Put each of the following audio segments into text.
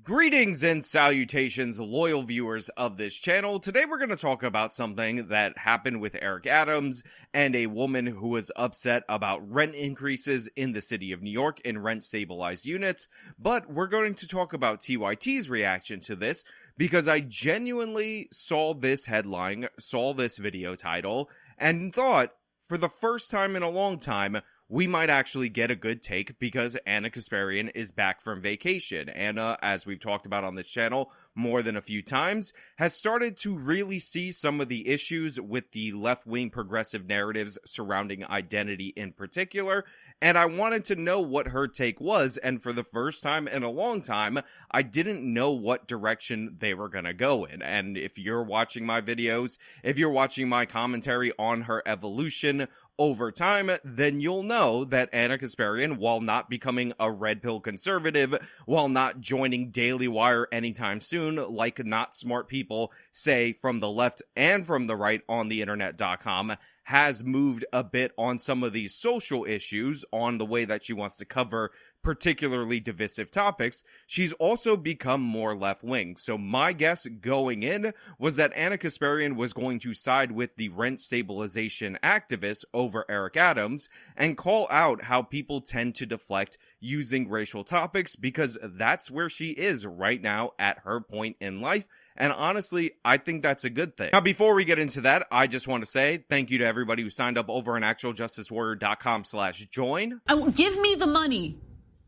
Greetings and salutations, loyal viewers of this channel. Today we're going to talk about something that happened with Eric Adams and a woman who was upset about rent increases in the city of New York in rent-stabilized units. But we're going to talk about TYT's reaction to this because I genuinely saw this headline, saw this video title, and thought, for the first time in a long time, we might actually get a good take because Ana Kasparian is back from vacation. Ana, as we've talked about on this channel more than a few times, has started to really see some of the issues with the left-wing progressive narratives surrounding identity in particular, and I wanted to know what her take was, and for the first time in a long time, I didn't know what direction they were gonna go in. And if you're watching my videos, if you're watching my commentary on her evolution over time, then you'll know that Ana Kasparian, while not becoming a red pill conservative, while not joining Daily Wire anytime soon, like not smart people say from the left and from the right on the internet.com, has moved a bit on some of these social issues, on the way that she wants to cover particularly divisive topics. She's also become more left-wing. So my guess going in was that Ana Kasparian was going to side with the rent stabilization activists over Eric Adams and call out how people tend to deflect using racial topics, because that's where she is right now at her point in life. And honestly, I think that's a good thing. Now, before we get into that, I just want to say thank you to everybody who signed up over on actualjusticewarrior.com/join. Give me the money.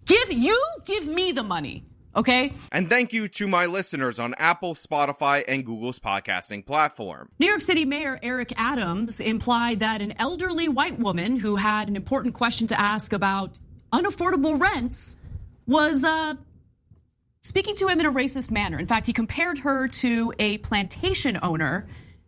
Give me the money, okay? And thank you to my listeners on Apple, Spotify, and Google's podcasting platform. New York City Mayor Eric Adams implied that an elderly white woman who had an important question to ask about unaffordable rents was speaking to him in a racist manner. In fact, he compared her to a plantation owner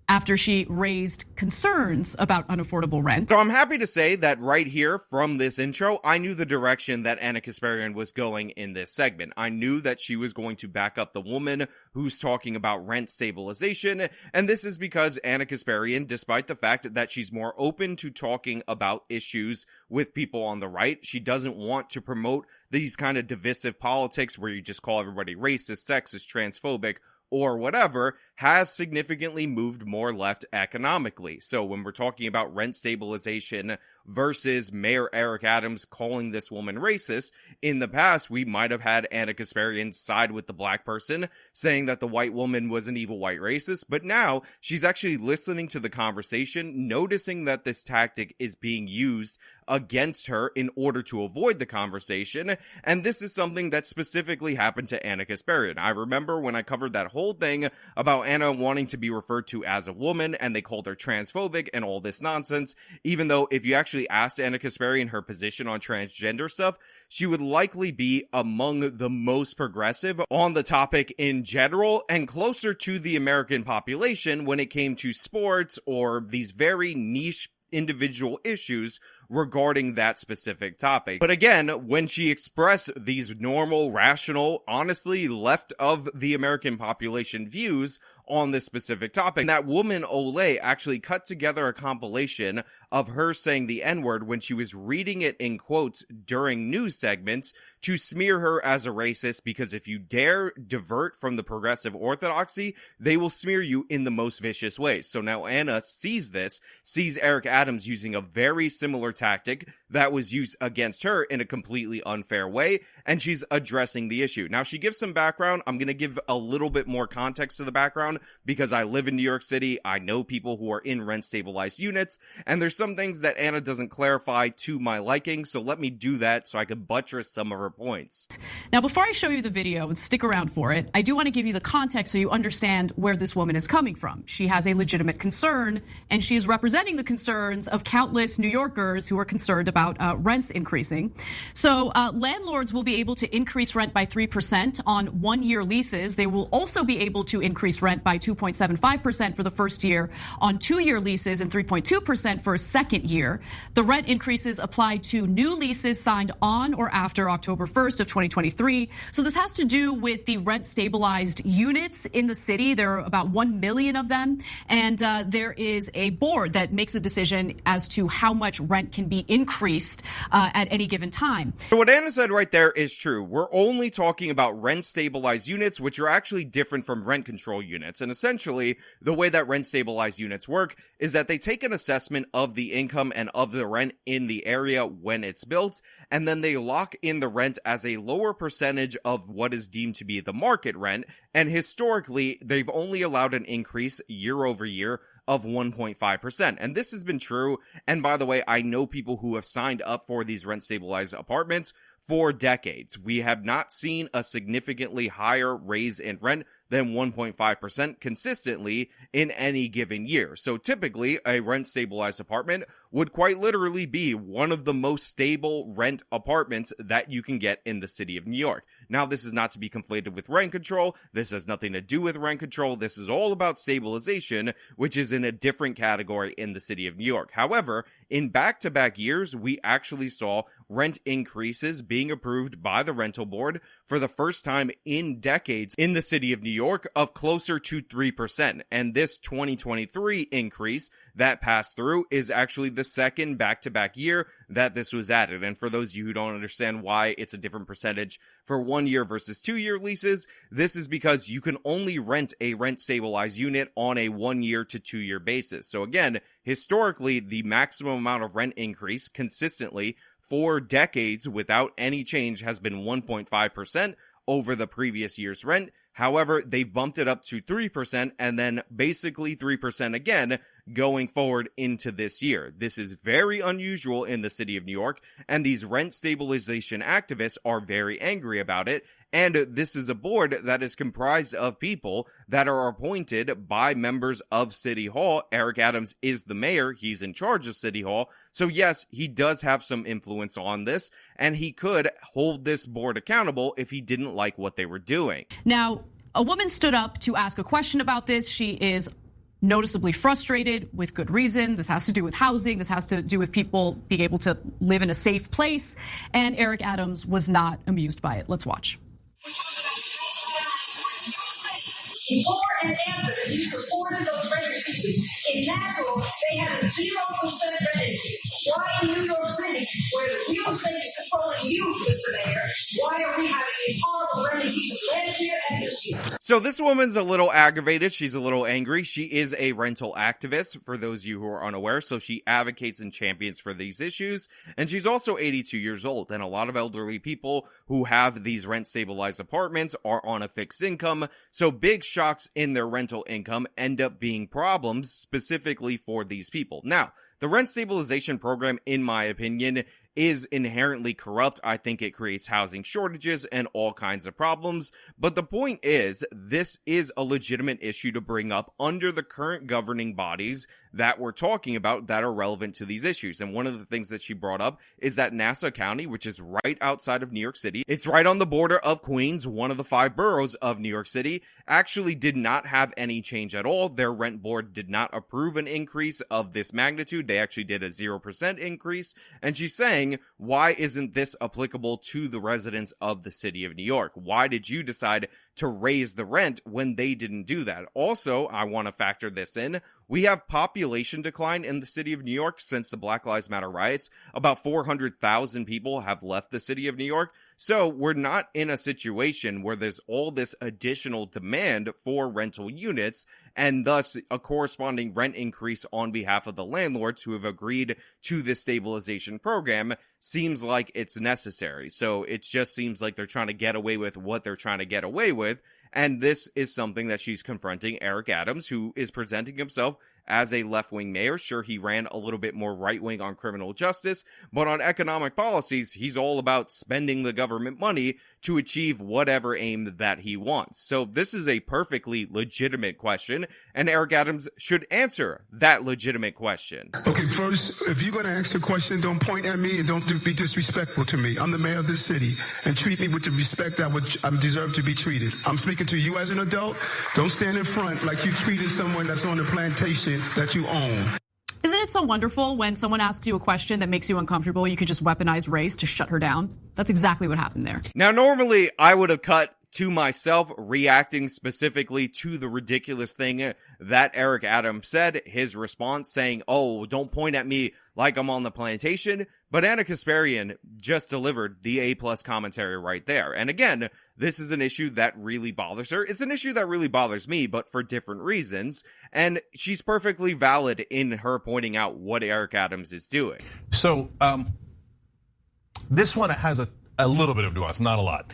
after she raised concerns about unaffordable rent. So I'm happy to say that right here from this intro, I knew the direction that Ana Kasparian was going in this segment. I knew that she was going to back up the woman who's talking about rent stabilization, and this is because Ana Kasparian, despite the fact that she's more open to talking about issues with people on the right, she doesn't want to promote these kind of divisive politics where you just call everybody racist, sexist, transphobic, or whatever, has significantly moved more left economically. So when we're talking about rent stabilization versus Mayor Eric Adams calling this woman racist, in the past, we might have had Ana Kasparian side with the black person, saying that the white woman was an evil white racist, but now she's actually listening to the conversation, noticing that this tactic is being used against her in order to avoid the conversation, and this is something that specifically happened to Ana Kasparian. I remember when I covered that whole thing about Ana wanting to be referred to as a woman, and they called her transphobic and all this nonsense, even though if you actually asked Ana Kasparian her position on transgender stuff, she would likely be among the most progressive on the topic in general, and closer to the American population when it came to sports or these very niche individual issues regarding that specific topic. But again, when she expressed these normal, rational, honestly left of the American population views on this specific topic, that woman Olay actually cut together a compilation of her saying the N-word when she was reading it in quotes during news segments to smear her as a racist, because if you dare divert from the progressive orthodoxy, they will smear you in the most vicious ways. So now Ana sees this, sees Eric Adams using a very similar tactic that was used against her in a completely unfair way, and she's addressing the issue. Now, she gives some background. I'm going to give a little bit more context to the background because I live in New York City. I know people who are in rent-stabilized units, and there's some things that Ana doesn't clarify to my liking, so let me do that so I can buttress some of her points. Now, before I show you the video, and stick around for it, I do want to give you the context so you understand where this woman is coming from. She has a legitimate concern, and she is representing the concerns of countless New Yorkers who are concerned about rents increasing. So landlords will be able to increase rent by 3% on one-year leases. They will also be able to increase rent by 2.75% for the first year on two-year leases and 3.2% for a second year. The rent increases apply to new leases signed on or after October 1st of 2023. So this has to do with the rent stabilized units in the city. There are about 1 million of them. And there is a board that makes a decision as to how much rent can be increased at any given time. So what Anna said right there is true. We're only talking about rent stabilized units, which are actually different from rent control units. And essentially, the way that rent stabilized units work is that they take an assessment of the income and of the rent in the area when it's built, and then they lock in the rent as a lower percentage of what is deemed to be the market rent. And historically, they've only allowed an increase year over year of 1.5%. And this has been true. And by the way, I know people who have signed up for these rent stabilized apartments for decades. We have not seen a significantly higher raise in rent than 1.5% consistently in any given year. So typically, a rent stabilized apartment would quite literally be one of the most stable rent apartments that you can get in the city of New York. Now, this is not to be conflated with rent control. This has nothing to do with rent control. This is all about stabilization, which is in a different category in the city of New York. However, in back-to-back years, we actually saw rent increases being approved by the rental board for the first time in decades in the city of New York of closer to 3%. And this 2023 increase that passed through is actually the second back-to-back year that this was added. And for those of you who don't understand why it's a different percentage for 1 year versus 2 year leases, this is because you can only rent a rent stabilized unit on a 1 year to 2 year basis. So again, historically, the maximum amount of rent increase consistently for decades without any change has been 1.5% over the previous year's rent. However, they bumped it up to 3% and then basically 3% again going forward into this year. This is very unusual in the city of New York, and these rent stabilization activists are very angry about it. And this is a board that is comprised of people that are appointed by members of City Hall. Eric Adams is the mayor. He's in charge of City Hall. So yes, he does have some influence on this, and he could hold this board accountable if he didn't like what they were doing. Now, a woman stood up to ask a question about this. She is noticeably frustrated with good reason. This has to do with housing. This has to do with people being able to live in a safe place. And Eric Adams was not amused by it. Let's watch. Before and after you supported those rent increases, in Nassau, they had a 0% rent increase. Why in New York City, where the real estate is controlling you, Mr. Mayor, why are we having these horrible rent increases last year and this year? So this woman's a little aggravated. She's a little angry. She is a rental activist, for those of you who are unaware. So she advocates and champions for these issues. And she's also 82 years old. And a lot of elderly people who have these rent stabilized apartments are on a fixed income. So big shocks in their rental income end up being problems specifically for these people. Now, the rent stabilization program, in my opinion, is inherently corrupt. I think it creates housing shortages and all kinds of problems. But the point is, this is a legitimate issue to bring up under the current governing bodies that we're talking about that are relevant to these issues. And one of the things that she brought up is that Nassau County, which is right outside of New York City, it's right on the border of Queens, one of the 5 boroughs of New York City, actually did not have any change at all. Their rent board did not approve an increase of this magnitude. They actually did a 0% increase. And she's saying, why isn't this applicable to the residents of the city of New York? Why did you decide to raise the rent when they didn't do that? Also, I want to factor this in. We have population decline in the city of New York since the Black Lives Matter riots. About 400,000 people have left the city of New York. So we're not in a situation where there's all this additional demand for rental units and thus a corresponding rent increase on behalf of the landlords who have agreed to this stabilization program seems like it's necessary. So it just seems like they're trying to get away with what they're trying to get away with. And this is something that she's confronting Eric Adams, who is presenting himself as a left-wing mayor. Sure, he ran a little bit more right-wing on criminal justice, but on economic policies, he's all about spending the government money to achieve whatever aim that he wants. So this is a perfectly legitimate question, and Eric Adams should answer that legitimate question. Okay, first, if you're going to ask a question, don't point at me and don't be disrespectful to me. I'm the mayor of this city, and treat me with the respect I deserve to be treated. I'm speaking to you as an adult. Don't stand in front like you treated someone that's on the plantation that you own. Isn't it so wonderful when someone asks you a question that makes you uncomfortable, you could just weaponize race to shut her down? That's exactly what happened there. Now, normally I would have cut to myself, reacting specifically to the ridiculous thing that Eric Adams said, his response saying, oh, don't point at me like I'm on the plantation. But Ana Kasparian just delivered the A+ commentary right there. And again, this is an issue that really bothers her. It's an issue that really bothers me, but for different reasons. And she's perfectly valid in her pointing out what Eric Adams is doing. So this one has a little bit of nuance, not a lot.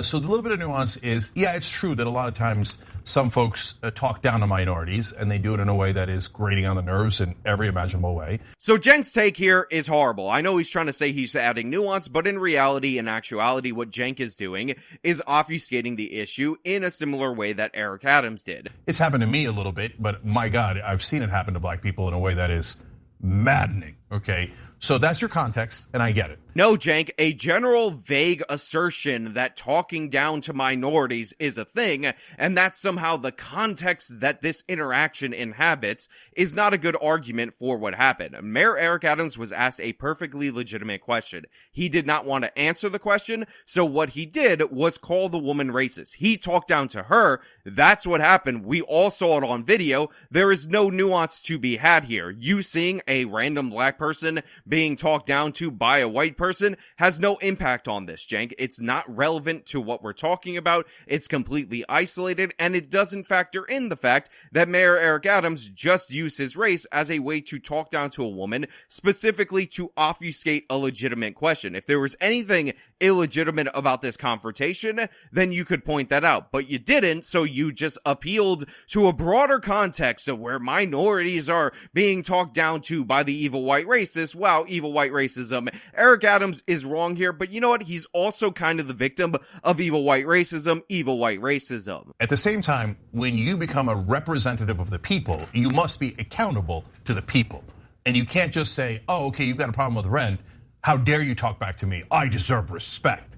So the little bit of nuance is, yeah, it's true that a lot of times some folks talk down to minorities, and they do it in a way that is grating on the nerves in every imaginable way. So Cenk's take here is horrible. I know he's trying to say he's adding nuance, but in reality, in actuality, what Cenk is doing is obfuscating the issue in a similar way that Eric Adams did. It's happened to me a little bit, but my God, I've seen it happen to black people in a way that is maddening, okay? So that's your context, and I get it. No, Cenk, a general vague assertion that talking down to minorities is a thing, and that somehow the context that this interaction inhabits is not a good argument for what happened. Mayor Eric Adams was asked a perfectly legitimate question. He did not want to answer the question, so what he did was call the woman racist. He talked down to her. That's what happened. We all saw it on video. There is no nuance to be had here. You seeing a random black person being talked down to by a white person has no impact on this, Cenk. It's not relevant to what we're talking about. It's completely isolated, and it doesn't factor in the fact that Mayor Eric Adams just used his race as a way to talk down to a woman, specifically to obfuscate a legitimate question. If there was anything illegitimate about this confrontation, then you could point that out, but you didn't, so you just appealed to a broader context of where minorities are being talked down to by the evil white racists. Wow, evil white racism. Eric Adams is wrong here, but you know what? He's also kind of the victim of evil white racism, evil white racism. At the same time, when you become a representative of the people, you must be accountable to the people. And you can't just say, oh, okay, you've got a problem with rent. How dare you talk back to me? I deserve respect.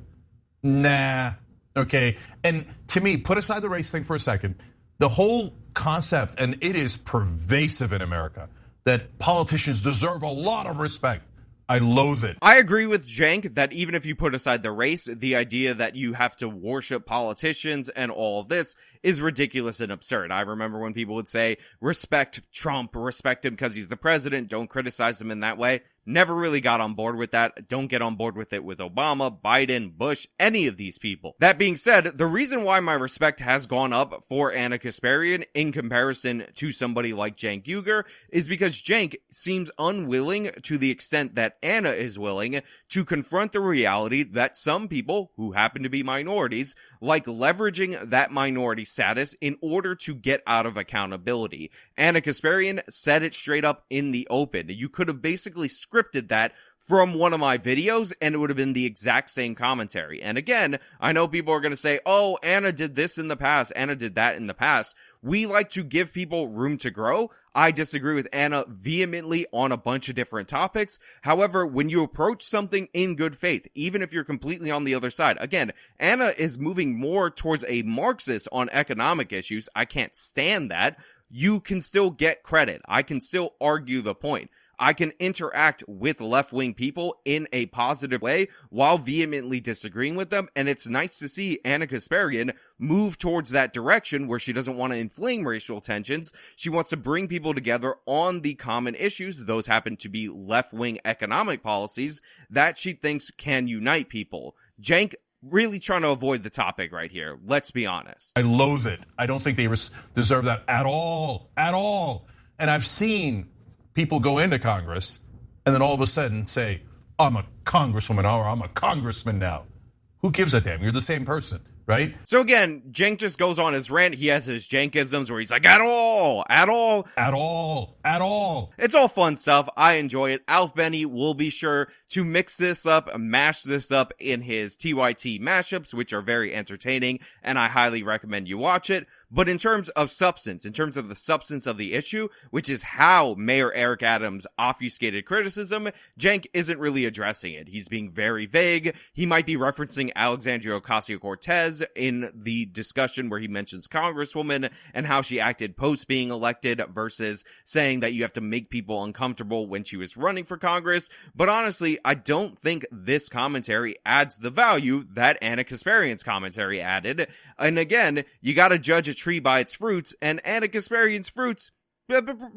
Nah, okay. And to me, put aside the race thing for a second. The whole concept, and it is pervasive in America, that politicians deserve a lot of respect. I loathe it. I agree with Cenk that even if you put aside the race, the idea that you have to worship politicians and all of this is ridiculous and absurd. I remember when people would say, respect Trump, respect him because he's the president, don't criticize him in that way. Never really got on board with that. Don't get on board with it with Obama, Biden, Bush, any of these people. That being said, the reason why my respect has gone up for Ana Kasparian in comparison to somebody like Cenk Uygur is because Cenk seems unwilling to the extent that Ana is willing to confront the reality that some people who happen to be minorities like leveraging that minority status in order to get out of accountability. Ana Kasparian said it straight up in the open. You could have basically scripted that from one of my videos and it would have been the exact same commentary. And again, I know people are going to say, oh, Ana did this in the past, Ana did that in the past. We like to give people room to grow. I disagree with Ana vehemently on a bunch of different topics. However, when you approach something in good faith, even if you're completely on the other side, again, Ana is moving more towards a Marxist on economic issues. I can't stand that. You can still get credit. I can still argue the point. I can interact with left-wing people in a positive way while vehemently disagreeing with them, and it's nice to see Ana Kasparian move towards that direction where she doesn't want to inflame racial tensions. She wants to bring people together on the common issues. Those happen to be left-wing economic policies that she thinks can unite people. Cenk really trying to avoid the topic right here. Let's be honest. I loathe it. I don't think they deserve that at all, at all. And I've seen people go into Congress and then all of a sudden say, I'm a congresswoman or I'm a congressman now. Who gives a damn? You're the same person, right? So again, Cenk just goes on his rant. He has his Cenkisms where he's like, at all. It's all fun stuff. I enjoy it. Alf Benny will be sure to mix this up, mash this up in his TYT mashups, which are very entertaining, and I highly recommend you watch it. But in terms of substance, in terms of the substance of the issue, which is how Mayor Eric Adams obfuscated criticism, Cenk isn't really addressing it. He's being very vague. He might be referencing Alexandria Ocasio-Cortez in the discussion where he mentions Congresswoman and how she acted post being elected versus saying that you have to make people uncomfortable when she was running for Congress. But honestly, I don't think this commentary adds the value that Ana Kasparian's commentary added. And again, you gotta judge a tree by its fruits, and Ana Kasparian's fruits,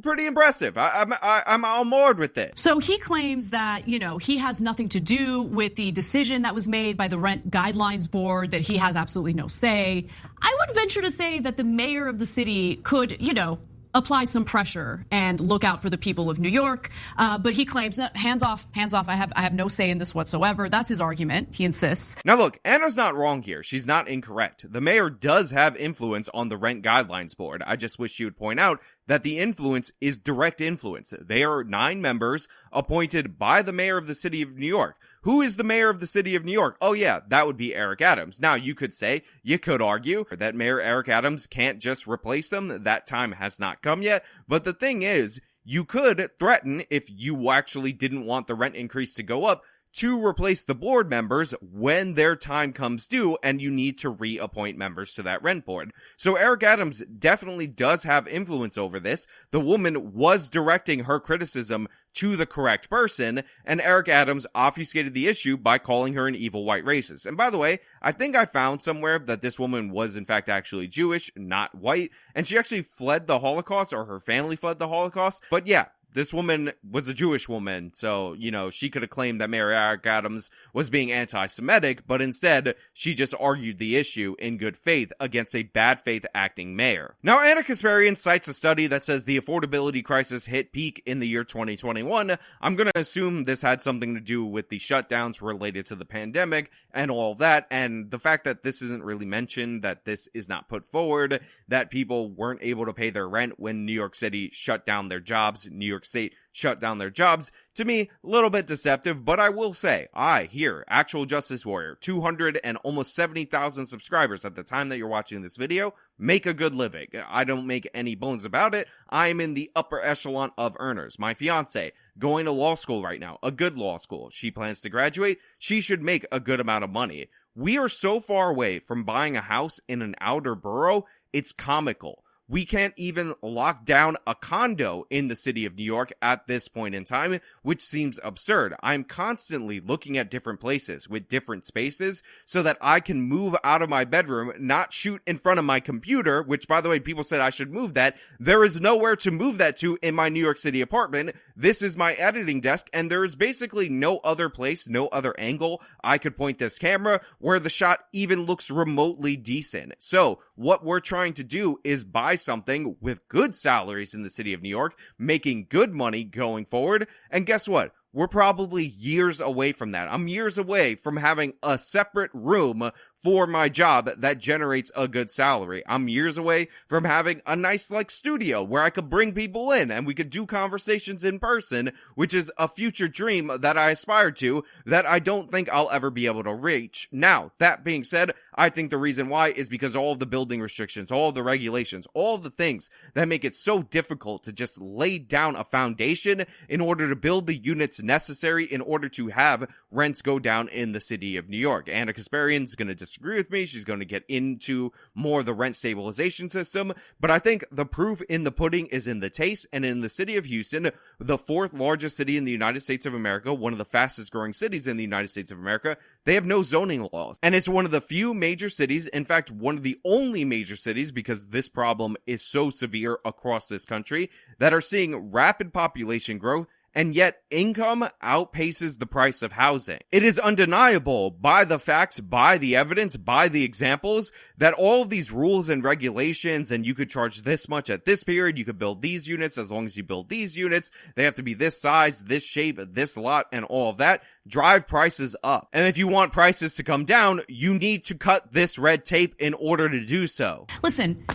pretty impressive. I'm on board with this. So he claims that, you know, he has nothing to do with the decision that was made by the Rent Guidelines Board, that he has absolutely no say. I would venture to say that the mayor of the city could, you know, apply some pressure and look out for the people of New York. But he claims that hands off, I have no say in this whatsoever. That's his argument. He insists. Now look, Anna's not wrong here. She's not incorrect. The mayor does have influence on the Rent Guidelines Board. I just wish she would point out that the influence is direct influence. They are 9 members appointed by the mayor of the city of New York. Who is the mayor of the city of New York? Oh yeah, that would be Eric Adams. Now you could argue that Mayor Eric Adams can't just replace them. That time has not come yet. But the thing is, you could threaten, if you actually didn't want the rent increase to go up, to replace the board members when their time comes due and you need to reappoint members to that rent board. So Eric Adams definitely does have influence over this. The woman was directing her criticism to the correct person, and Eric Adams obfuscated the issue by calling her an evil white racist. And by the way, I think I found somewhere that this woman was in fact actually Jewish, not white, and she actually fled the Holocaust, or her family fled the Holocaust. But yeah, this woman was a Jewish woman, so, you know, she could have claimed that Mayor Eric Adams was being anti-Semitic, but instead, she just argued the issue in good faith against a bad faith acting mayor. Now, Ana Kasparian cites a study that says the affordability crisis hit peak in the year 2021. I'm gonna assume this had something to do with the shutdowns related to the pandemic and all that, and the fact that this isn't really mentioned, that this is not put forward, that people weren't able to pay their rent when New York City shut down their jobs, New York State shut down their jobs, to me, a little bit deceptive, but I will say, I, here, Actual Justice Warrior, 200 and almost 70,000 subscribers at the time that you're watching this video, make a good living. I don't make any bones about it. I'm in the upper echelon of earners. My fiance, going to law school right now, a good law school. She plans to graduate. She should make a good amount of money. We are so far away from buying a house in an outer borough, it's comical. We can't even lock down a condo in the city of New York at this point in time, which seems absurd. I'm constantly looking at different places with different spaces so that I can move out of my bedroom, not shoot in front of my computer, which, by the way, people said I should move that. There is nowhere to move that to in my New York City apartment. This is my editing desk, and there is basically no other place, no other angle I could point this camera where the shot even looks remotely decent. So what we're trying to do is buy something with good salaries in the city of New York, making good money going forward. And guess what? We're probably years away from that. I'm years away from having a separate room for my job that generates a good salary. I'm years away from having a nice studio where I could bring people in and we could do conversations in person, which is a future dream that I aspire to that I don't think I'll ever be able to reach. Now, that being said, I think the reason why is because all of the building restrictions, all of the regulations, all of the things that make it so difficult to just lay down a foundation in order to build the units necessary in order to have rents go down in the city of New York. Ana Kasparian's going to disagree with me. She's going to get into more of the rent stabilization system, but I think the proof in the pudding is in the taste. And in the city of Houston, the 4th largest city in the United States of America, one of the fastest growing cities in the United States of America, they have no zoning laws. And it's one of the few major cities, in fact, one of the only major cities, because this problem is so severe across this country, that are seeing rapid population growth, and yet income outpaces the price of housing. It is undeniable by the facts, by the evidence, by the examples, that all of these rules and regulations, and you could charge this much at this period, you could build these units as long as you build these units, they have to be this size, this shape, this lot, and all of that, drive prices up. And if you want prices to come down, you need to cut this red tape in order to do so. Listen,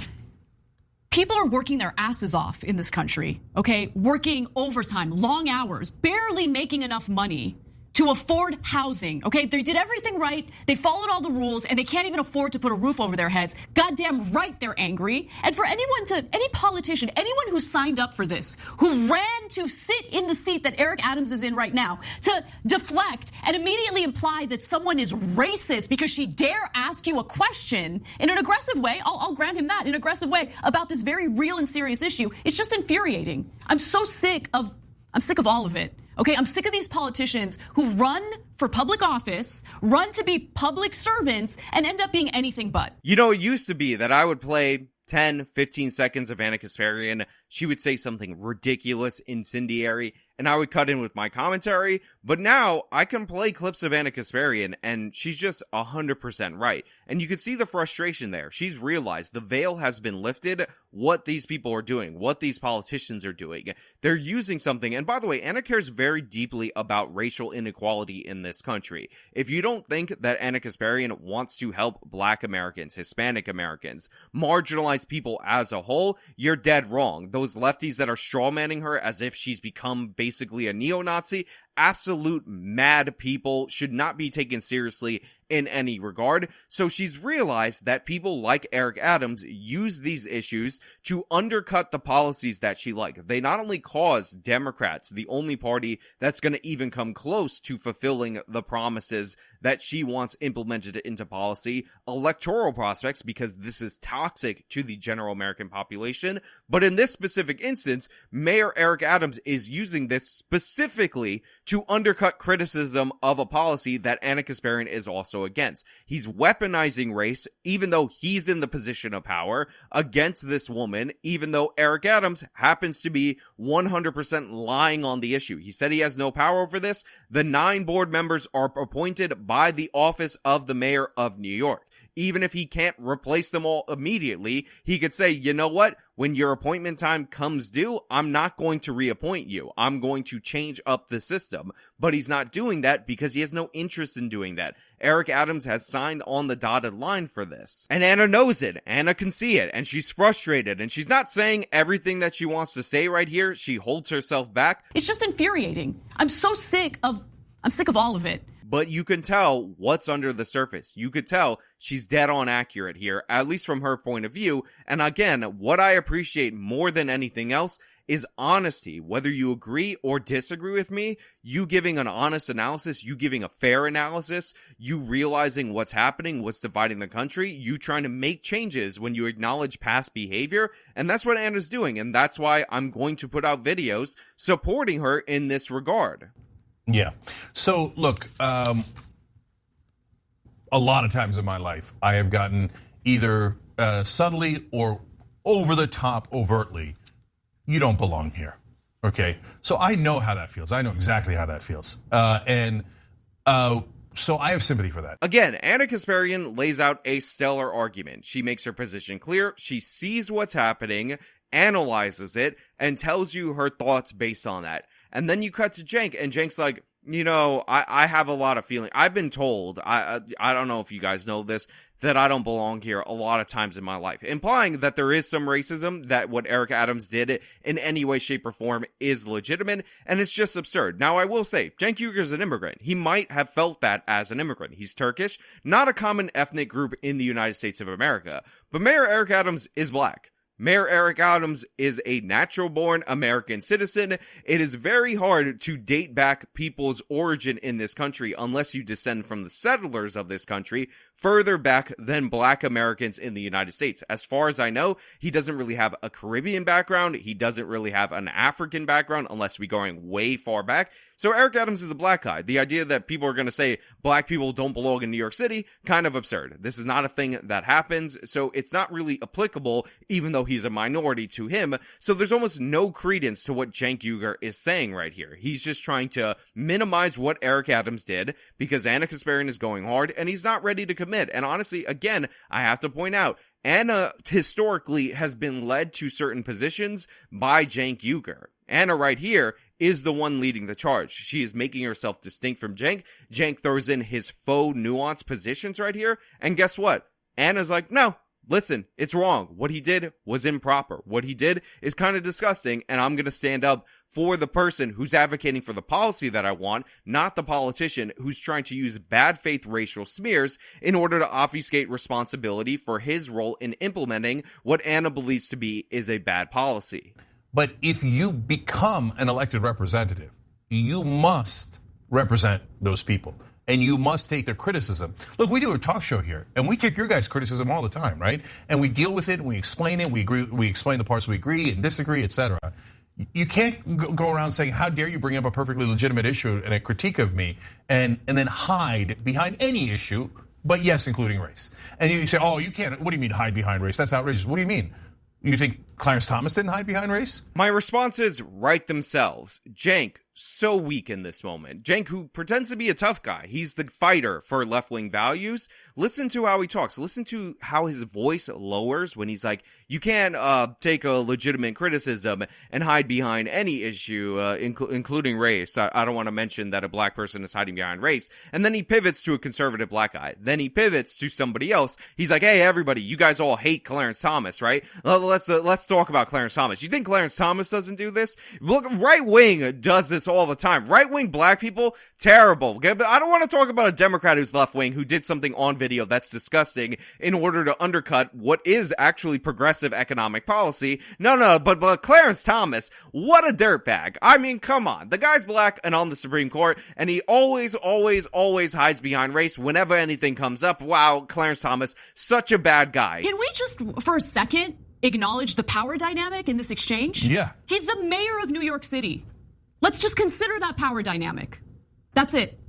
people are working their asses off in this country, okay? Working overtime, long hours, barely making enough money to afford housing, okay? They did everything right, they followed all the rules, and they can't even afford to put a roof over their heads. Goddamn right they're angry. And for any politician, anyone who signed up for this, who ran to sit in the seat that Eric Adams is in right now, to deflect and immediately imply that someone is racist because she dare ask you a question in an aggressive way, I'll grant him that, in an aggressive way, about this very real and serious issue, it's just infuriating. I'm sick of all of it. Okay, I'm sick of these politicians who run for public office, run to be public servants, and end up being anything but. You know, it used to be that I would play 10, 15 seconds of Ana Kasparian. She would say something ridiculous, incendiary, and I would cut in with my commentary. But now I can play clips of Ana Kasparian, and she's just 100% right. And you can see the frustration there. She's realized the veil has been lifted, what these people are doing, what these politicians are doing. They're using something. And by the way, Ana cares very deeply about racial inequality in this country. If you don't think that Ana Kasparian wants to help Black Americans, Hispanic Americans, marginalized people as a whole, you're dead wrong. Those lefties that are strawmanning her as if she's become basically a neo-Nazi, absolute mad people, should not be taken seriously in any regard. So she's realized that people like Eric Adams use these issues to undercut the policies that she likes. They not only cause Democrats, the only party that's going to even come close to fulfilling the promises that she wants implemented into policy, electoral prospects, because this is toxic to the general American population. But in this specific instance, Mayor Eric Adams is using this specifically to undercut criticism of a policy that Ana Kasparian is also against. He's weaponizing race, even though he's in the position of power, against this woman, even though Eric Adams happens to be 100% lying on the issue. He said he has no power over this. The 9 board members are appointed by the office of the mayor of New York. Even if he can't replace them all immediately, he could say, you know what? When your appointment time comes due, I'm not going to reappoint you. I'm going to change up the system. But he's not doing that because he has no interest in doing that. Eric Adams has signed on the dotted line for this. And Ana knows it. Ana can see it. And she's frustrated. And she's not saying everything that she wants to say right here. She holds herself back. It's just infuriating. I'm sick of all of it. But you can tell what's under the surface. You could tell she's dead on accurate here, at least from her point of view. And again, what I appreciate more than anything else is honesty. Whether you agree or disagree with me, you giving an honest analysis, you giving a fair analysis, you realizing what's happening, what's dividing the country, you trying to make changes when you acknowledge past behavior. And that's what Ana's doing. And that's why I'm going to put out videos supporting her in this regard. Yeah. So look, a lot of times in my life, I have gotten either subtly or over the top overtly, you don't belong here. Okay. So I know how that feels. I know exactly how that feels. So I have sympathy for that. Again, Ana Kasparian lays out a stellar argument. She makes her position clear. She sees what's happening, analyzes it, and tells you her thoughts based on that. And then you cut to Cenk, and Cenk's like, you know, I have a lot of feeling. I've been told, I don't know if you guys know this, that I don't belong here a lot of times in my life, implying that there is some racism, that what Eric Adams did in any way, shape, or form is legitimate, and it's just absurd. Now, I will say, Cenk Uyghur's an immigrant. He might have felt that as an immigrant. He's Turkish, not a common ethnic group in the United States of America, but Mayor Eric Adams is Black. Mayor Eric Adams is a natural-born American citizen. It is very hard to date back people's origin in this country unless you descend from the settlers of this country further back than Black Americans in the United States. As far as I know, he doesn't really have a Caribbean background. He doesn't really have an African background unless we're going way far back. So Eric Adams is the black guy. The idea that people are going to say black people don't belong in New York City, kind of absurd. This is not a thing that happens, so it's not really applicable, even though he's a minority to him. So there's almost no credence to what Cenk Uyghur is saying right here. He's just trying to minimize what Eric Adams did because Ana Kasparian is going hard and he's not ready to commit. And honestly, again, I have to point out, Ana historically has been led to certain positions by Cenk Uyghur. Ana right here is the one leading the charge. She is making herself distinct from Cenk. Cenk throws in his faux nuanced positions right here. And guess what? Ana's like, no, listen, it's wrong. What he did was improper. What he did is kind of disgusting, and I'm going to stand up for the person who's advocating for the policy that I want, not the politician who's trying to use bad faith racial smears in order to obfuscate responsibility for his role in implementing what Ana believes to be is a bad policy. But if you become an elected representative, you must represent those people. And you must take their criticism. Look, we do a talk show here, and we take your guys' criticism all the time, right? And we deal with it, and we explain it, we agree, we explain the parts we agree and disagree, etc. You can't go around saying, how dare you bring up a perfectly legitimate issue and a critique of me, and then hide behind any issue, but yes, including race. And you say, oh, you can't, what do you mean hide behind race? That's outrageous. What do you mean? You think Clarence Thomas didn't hide behind race? My responses write themselves. Cenk, so weak in this moment. Cenk, who pretends to be a tough guy. He's the fighter for left-wing values. Listen to how he talks. Listen to how his voice lowers when he's like, you can't take a legitimate criticism and hide behind any issue, including race. I don't want to mention that a black person is hiding behind race. And then he pivots to a conservative black guy. Then he pivots to somebody else. He's like, hey, everybody, you guys all hate Clarence Thomas, right? Let's talk about Clarence Thomas. You think Clarence Thomas doesn't do this? Look, right wing does this all the time. Right wing black people, terrible. But I don't want to talk about a Democrat who's left wing who did something on video that's disgusting in order to undercut what is actually progressive economic policy. No, but Clarence Thomas, what a dirtbag. I mean, come on. The guy's black and on the Supreme Court, and he always hides behind race whenever anything comes up. Wow, Clarence Thomas, such a bad guy. Can we just, for a second, acknowledge the power dynamic in this exchange? Yeah. He's the mayor of New York City. Let's just consider that power dynamic. That's it.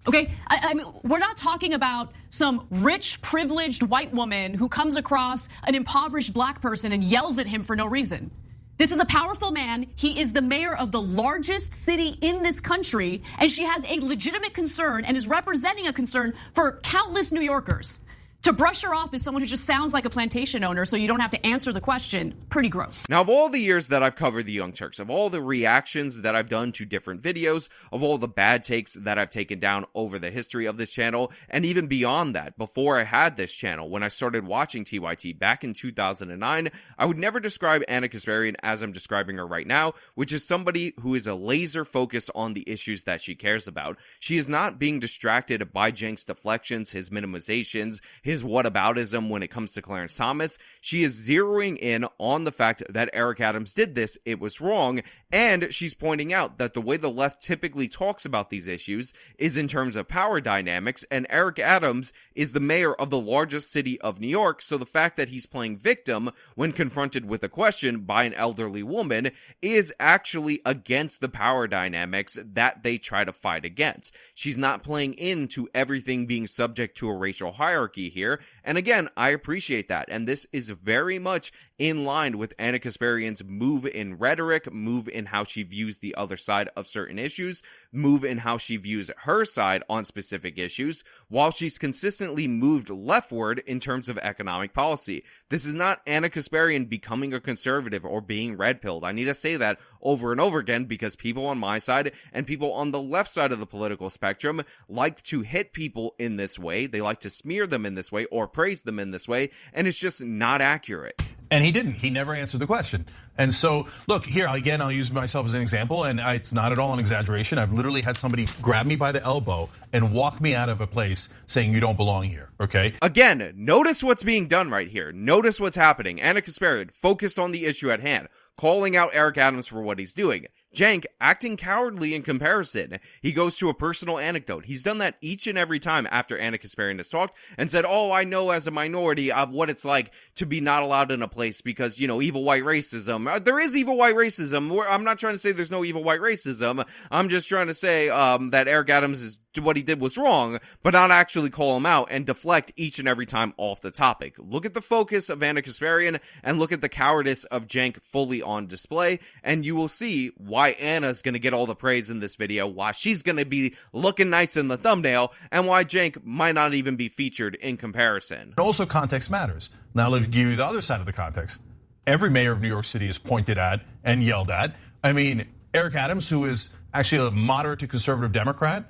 Okay? I mean, we're not talking about some rich, privileged white woman who comes across an impoverished black person and yells at him for no reason. This is a powerful man. He is the mayor of the largest city in this country, and she has a legitimate concern and is representing a concern for countless New Yorkers. To brush her off as someone who just sounds like a plantation owner so you don't have to answer the question, it's pretty gross. Now, of all the years that I've covered the Young Turks, of all the reactions that I've done to different videos, of all the bad takes that I've taken down over the history of this channel, and even beyond that, before I had this channel, when I started watching TYT back in 2009, I would never describe Ana Kasparian as I'm describing her right now, which is somebody who is a laser focus on the issues that she cares about. She is not being distracted by Cenk's deflections, his minimizations, his whataboutism when it comes to Clarence Thomas. She is zeroing in on the fact that Eric Adams did this, it was wrong, and she's pointing out that the way the left typically talks about these issues is in terms of power dynamics, and Eric Adams is the mayor of the largest city of New York, so the fact that he's playing victim when confronted with a question by an elderly woman is actually against the power dynamics that they try to fight against. She's not playing into everything being subject to a racial hierarchy here, and again, I appreciate that, and this is very much in line with Ana Kasparian's move in rhetoric, move in how she views the other side of certain issues, move in how she views her side on specific issues, while she's consistently moved leftward in terms of economic policy. This is not Ana Kasparian becoming a conservative or being red-pilled. I need to say that over and over again because people on my side and people on the left side of the political spectrum like to hit people in this way. They like to smear them in this way or praise them in this way, and it's just not accurate. And he didn't. He never answered the question. And so, look, here, again, I'll use myself as an example, and it's not at all an exaggeration. I've literally had somebody grab me by the elbow and walk me out of a place saying you don't belong here, okay? Again, notice what's being done right here. Notice what's happening. Ana Kasparian focused on the issue at hand, calling out Eric Adams for what he's doing. Cenk acting cowardly in comparison. He goes to a personal anecdote. He's done that each and every time after Ana Kasparian has talked and said, oh, I know as a minority what it's like to be not allowed in a place because, you know, evil white racism. There is evil white racism. I'm not trying to say there's no evil white racism. I'm just trying to say that Eric Adams is what he did was wrong, but not actually call him out and deflect each and every time off the topic. Look at the focus of Ana Kasparian and look at the cowardice of Cenk fully on display, and you will see why Anna's going to get all the praise in this video, why she's going to be looking nice in the thumbnail, and why Cenk might not even be featured in comparison. Also, context matters. Now, let me give you the other side of the context. Every mayor of New York City is pointed at and yelled at. I mean, Eric Adams, who is actually a moderate to conservative Democrat,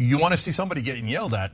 you want to see somebody getting yelled at,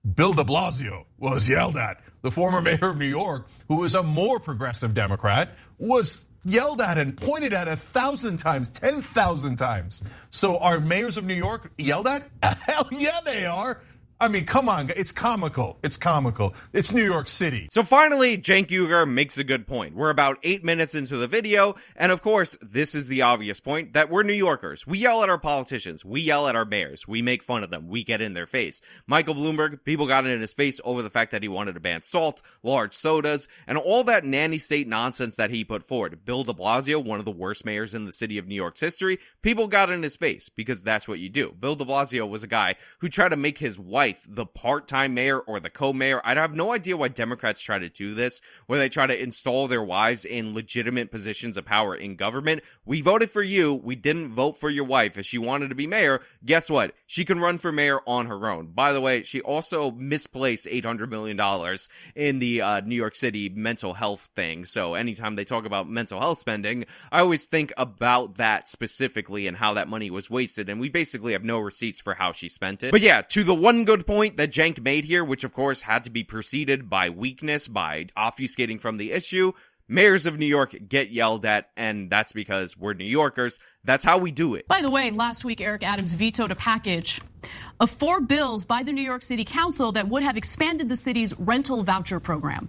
Bill de Blasio was yelled at. The former mayor of New York, who is a more progressive Democrat, was yelled at and pointed at 1,000 times, 10,000 times. So are mayors of New York yelled at? Hell yeah, they are. I mean, come on, it's comical. It's comical. It's New York City. So finally, Cenk Uygur makes a good point. We're about 8 minutes into the video, and of course, this is the obvious point that we're New Yorkers. We yell at our politicians. We yell at our mayors. We make fun of them. We get in their face. Michael Bloomberg, people got in his face over the fact that he wanted to ban salt, large sodas, and all that nanny state nonsense that he put forward. Bill de Blasio, one of the worst mayors in the city of New York's history, people got in his face because that's what you do. Bill de Blasio was a guy who tried to make his wife the part-time mayor or the co-mayor. I have no idea why Democrats try to do this, where they try to install their wives in legitimate positions of power in government. We voted for you. We didn't vote for your wife. If she wanted to be mayor, guess what? She can run for mayor on her own. By the way, she also misplaced $800 million in the New York City mental health thing. So anytime they talk about mental health spending, I always think about that specifically and how that money was wasted. And we basically have no receipts for how she spent it. But yeah, to the one good point that Cenk made here, which of course had to be preceded by weakness, by obfuscating from the issue, mayors of New York get yelled at, and that's because we're New Yorkers. That's how we do it. By the way, last week, Eric Adams vetoed a package of 4 bills by the New York City Council that would have expanded the city's rental voucher program.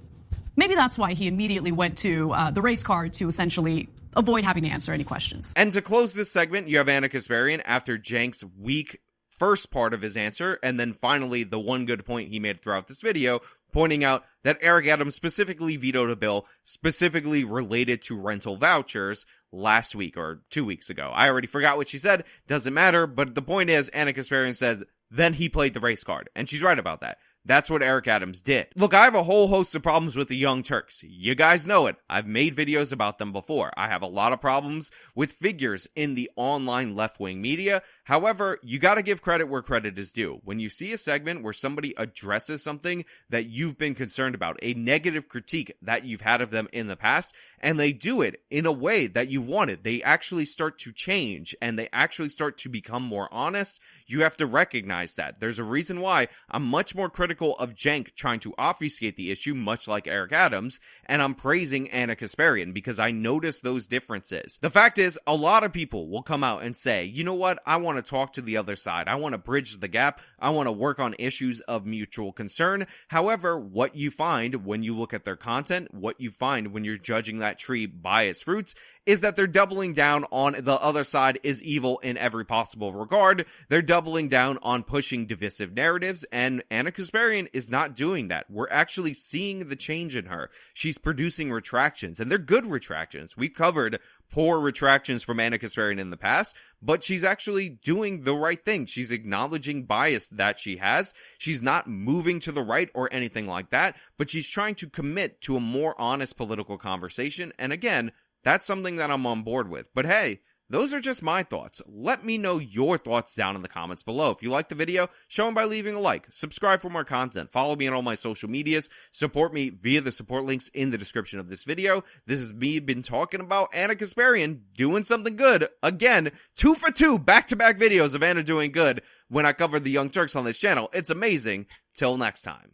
Maybe that's why he immediately went to the race card to essentially avoid having to answer any questions. And to close this segment, you have Ana Kasparian after Cenk's weak first part of his answer, and then finally the one good point he made throughout this video, pointing out that Eric Adams specifically vetoed a bill specifically related to rental vouchers last week or 2 weeks ago. I already forgot what she said, doesn't matter, but the point is, Ana Kasparian said, then he played the race card, and she's right about that. That's what Eric Adams did. Look, I have a whole host of problems with the Young Turks. You guys know it. I've made videos about them before. I have a lot of problems with figures in the online left-wing media. However, you gotta give credit where credit is due. When you see a segment where somebody addresses something that you've been concerned about, a negative critique that you've had of them in the past, and they do it in a way that you wanted, they actually start to change, and they actually start to become more honest, you have to recognize that. There's a reason why I'm much more critical of Cenk trying to obfuscate the issue, much like Eric Adams, and I'm praising Ana Kasparian because I notice those differences. The fact is, a lot of people will come out and say, you know what, I want to talk to the other side. I want to bridge the gap. I want to work on issues of mutual concern. However, what you find when you look at their content, what you find when you're judging that tree by its fruits, is that they're doubling down on the other side is evil in every possible regard. They're doubling down on pushing divisive narratives, and Ana Kasparian is not doing that. We're actually seeing the change in her. She's producing retractions, and they're good retractions. We covered poor retractions from Ana Kasparian in the past, but she's actually doing the right thing. She's acknowledging bias that she has. She's not moving to the right or anything like that, but she's trying to commit to a more honest political conversation, and again, that's something that I'm on board with. But hey, those are just my thoughts. Let me know your thoughts down in the comments below. If you liked the video, show them by leaving a like. Subscribe for more content. Follow me on all my social medias. Support me via the support links in the description of this video. This is me been talking about Ana Kasparian doing something good. Again, 2 for 2 back-to-back videos of Ana doing good when I covered the Young Turks on this channel. It's amazing. Till next time.